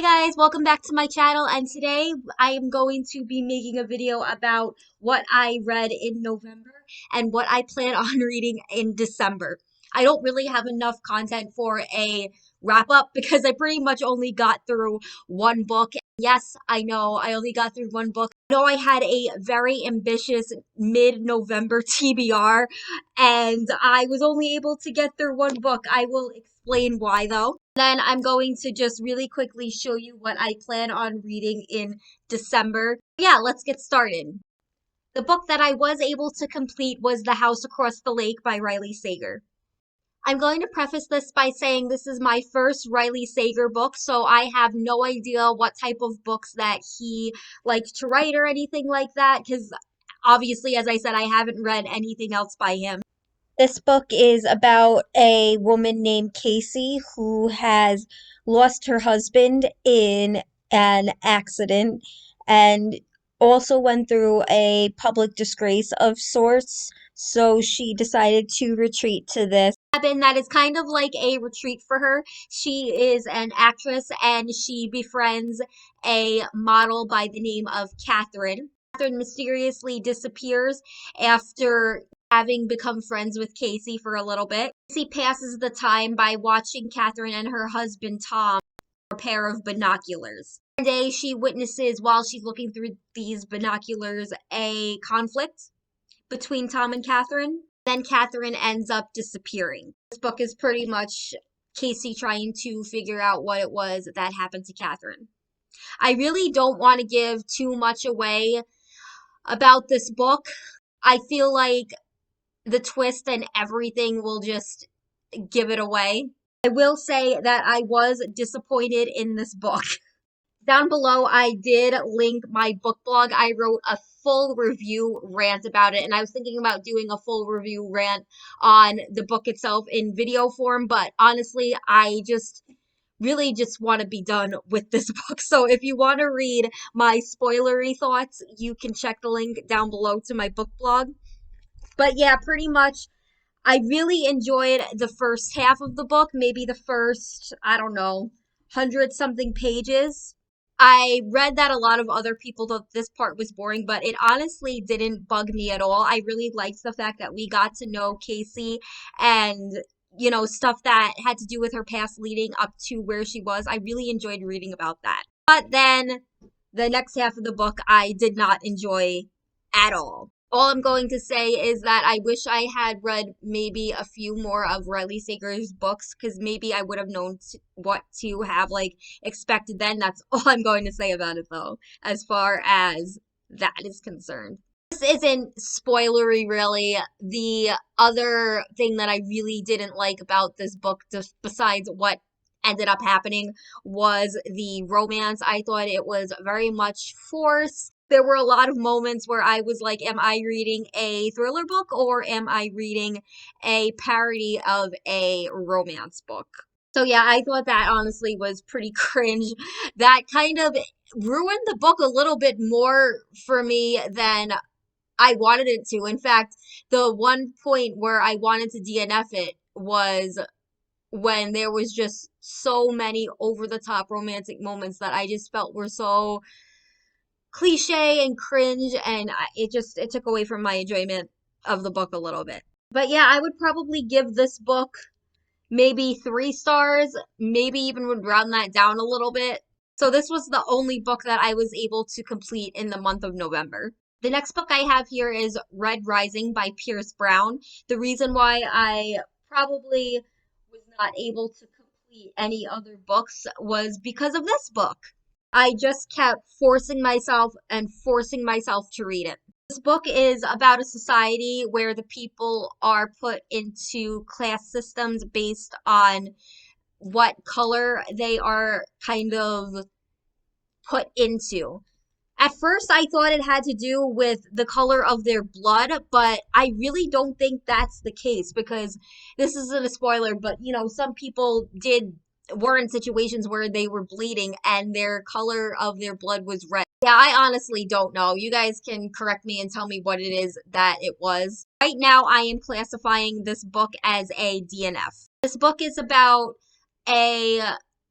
Hey guys, welcome back to my channel, and today I am going to be making a video about what I read in November and what I plan on reading in December. I don't really have enough content for a wrap up because I pretty much only got through one book. Yes, I know I only got through one book. I know I had a very ambitious mid-November TBR and I was only able to get through one book. I will explain why though. Then I'm going to just really quickly show you what I plan on reading in December. Yeah, let's get started. The book that I was able to complete was The House Across the Lake by Riley Sager. I'm going to preface this by saying this is my first Riley Sager book, so I have no idea what type of books that he likes to write or anything like that, because obviously, as I said, I haven't read anything else by him. This book is about a woman named Casey who has lost her husband in an accident and also went through a public disgrace of sorts. So she decided to retreat to this cabin that is kind of like a retreat for her. She is an actress and she befriends a model by the name of Catherine. Catherine mysteriously disappears after having become friends with Casey for a little bit. Casey passes the time by watching Catherine and her husband Tom a pair of binoculars. One day she witnesses while she's looking through these binoculars a conflict between Tom and Catherine. Then Catherine ends up disappearing. This book is pretty much Casey trying to figure out what it was that happened to Catherine. I really don't want to give too much away about this book. I feel like the twist and everything will just give it away. I will say that I was disappointed in this book. Down below, I did link my book blog. I wrote a full review rant about it, and I was thinking about doing a full review rant on the book itself in video form, but honestly, I really just want to be done with this book. So if you want to read my spoilery thoughts, you can check the link down below to my book blog. But yeah, pretty much I really enjoyed the first half of the book, maybe the first, I don't know, 100 something pages. I read that a lot of other people thought this part was boring, but it honestly didn't bug me at all. I really liked the fact that we got to know Casey and, stuff that had to do with her past leading up to where she was. I really enjoyed reading about that. But then the next half of the book I did not enjoy at all. All I'm going to say is that I wish I had read maybe a few more of Riley Sager's books because maybe I would have known what to have expected then. That's all I'm going to say about it though, as far as that is concerned. This isn't spoilery really. The other thing that I really didn't like about this book, just besides what ended up happening, was the romance. I thought it was very much forced. There were a lot of moments where I was like, am I reading a thriller book or am I reading a parody of a romance book? So yeah, I thought that honestly was pretty cringe. That kind of ruined the book a little bit more for me than I wanted it to. In fact, the one point where I wanted to DNF it was when there was just so many over the top romantic moments that I just felt were so cliche and cringe, and it took away from my enjoyment of the book a little bit. But yeah, I would probably give this book maybe 3 stars, maybe even would round that down a little bit. So this was the only book that I was able to complete in the month of November. The next book I have here is Red Rising by Pierce Brown. The reason why I probably was not able to complete any other books was because of this book. I just kept forcing myself to read it. This book is about a society where the people are put into class systems based on what color they are kind of put into. At first, I thought it had to do with the color of their blood, but I really don't think that's the case because this isn't a spoiler, but some people were in situations where they were bleeding and their color of their blood was red. Yeah, I honestly don't know. You guys can correct me and tell me what it is that it was. Right now, I am classifying this book as a DNF. This book is about a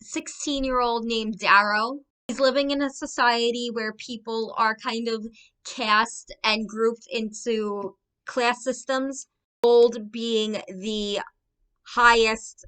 16-year-old named Darrow. He's living in a society where people are kind of cast and grouped into class systems, gold being the highest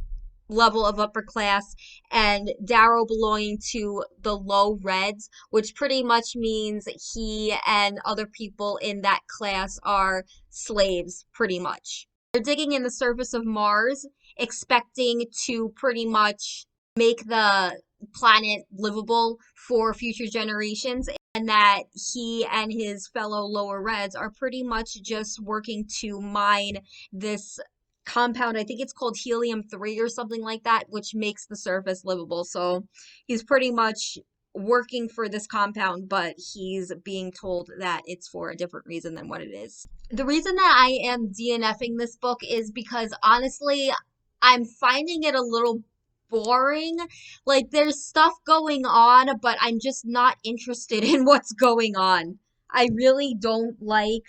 level of upper class, and Darrow belonging to the low reds, which pretty much means he and other people in that class are slaves, pretty much. They're digging in the surface of Mars, expecting to pretty much make the planet livable for future generations, and that he and his fellow lower reds are pretty much just working to mine this compound. I think it's called helium-3 or something like that, which makes the surface livable. So he's pretty much working for this compound, but he's being told that it's for a different reason than what it is. The reason that I am DNFing this book is because honestly, I'm finding it a little boring. Like there's stuff going on, but I'm just not interested in what's going on. I really don't like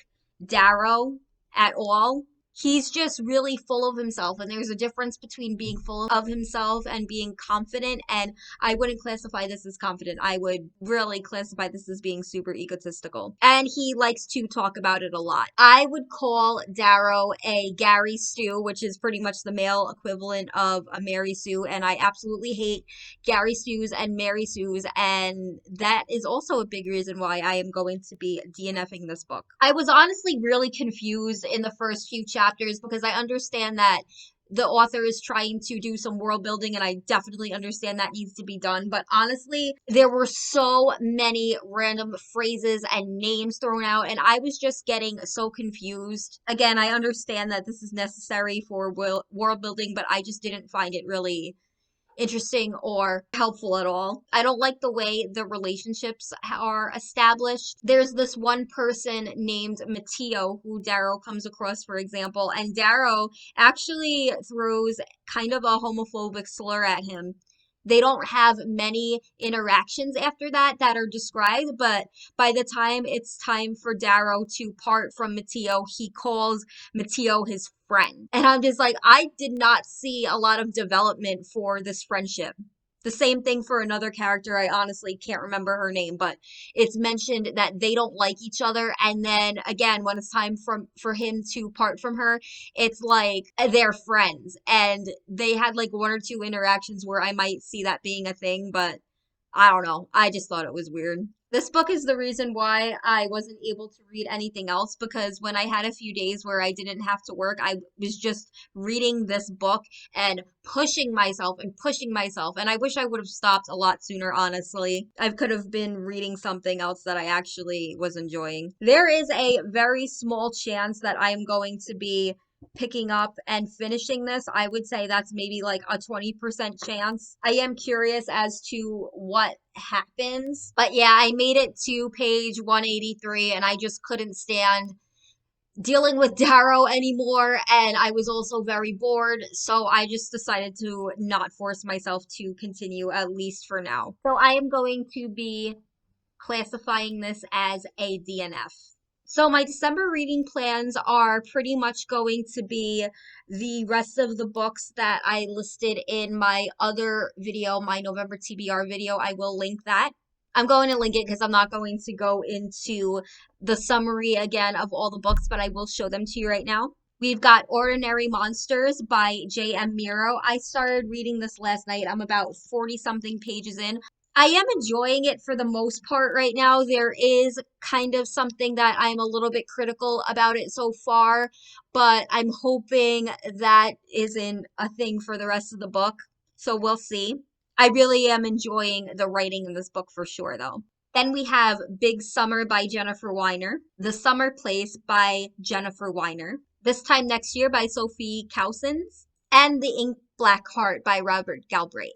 Darrow at all. He's just really full of himself, and there's a difference between being full of himself and being confident, and I wouldn't classify this as confident. I would really classify this as being super egotistical, and he likes to talk about it a lot. I would call Darrow a Gary Stu, which is pretty much the male equivalent of a Mary Sue, and I absolutely hate Gary Stews and Mary Sues, and that is also a big reason why I am going to be DNFing this book. I was honestly really confused in the first few chapters because I understand that the author is trying to do some world building, and I definitely understand that needs to be done. But honestly, there were so many random phrases and names thrown out, and I was just getting so confused. Again, I understand that this is necessary for world building, but I just didn't find it really interesting or helpful at all. I don't like the way the relationships are established. There's this one person named Mateo who Darrow comes across, for example, and Darrow actually throws kind of a homophobic slur at him. They don't have many interactions after that are described, but by the time it's time for Darrow to part from Mateo, he calls Mateo his friend. And I'm just like, I did not see a lot of development for this friendship. The same thing for another character. I honestly can't remember her name, but it's mentioned that they don't like each other. And then again, when it's time for him to part from her, it's like they're friends. And they had like one or two interactions where I might see that being a thing, but I don't know. I just thought it was weird. This book is the reason why I wasn't able to read anything else, because when I had a few days where I didn't have to work, I was just reading this book and pushing myself and pushing myself. And I wish I would have stopped a lot sooner, honestly. I could have been reading something else that I actually was enjoying. There is a very small chance that I am going to be picking up and finishing this. I would say that's maybe like a 20% chance. I am curious as to what happens. But yeah, I made it to page 183 and I just couldn't stand dealing with Darrow anymore, and I was also very bored, so I just decided to not force myself to continue, at least for now. So I am going to be classifying this as a DNF. So my December reading plans are pretty much going to be the rest of the books that I listed in my other video, my November TBR video. I will link that. I'm going to link it because I'm not going to go into the summary again of all the books, but I will show them to you right now. We've got Ordinary Monsters by J.M. Miro. I started reading this last night. I'm about 40-something pages in. I am enjoying it for the most part right now. There is kind of something that I'm a little bit critical about it so far, but I'm hoping that isn't a thing for the rest of the book. So we'll see. I really am enjoying the writing in this book for sure, though. Then we have Big Summer by Jennifer Weiner, The Summer Place by Jennifer Weiner, This Time Next Year by Sophie Cousins, and The Ink Black Heart by Robert Galbraith.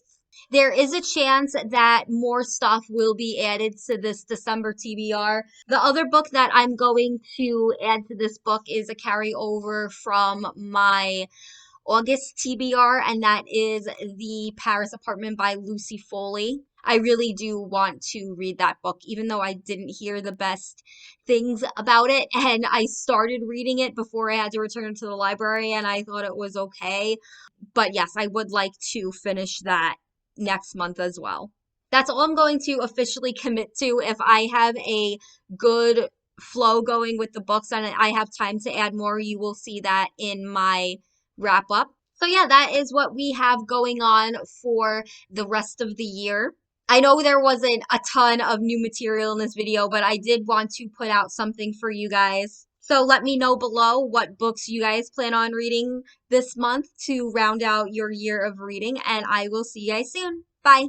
There is a chance that more stuff will be added to this December TBR. The other book that I'm going to add to this book is a carryover from my August TBR, and that is The Paris Apartment by Lucy Foley. I really do want to read that book, even though I didn't hear the best things about it, and I started reading it before I had to return to the library, and I thought it was okay. But yes, I would like to finish that next month as well. That's all I'm going to officially commit to. If I have a good flow going with the books and I have time to add more, you will see that in my wrap up. So yeah, that is what we have going on for the rest of the year. I know there wasn't a ton of new material in this video, but I did want to put out something for you guys. So let me know below what books you guys plan on reading this month to round out your year of reading, and I will see you guys soon. Bye.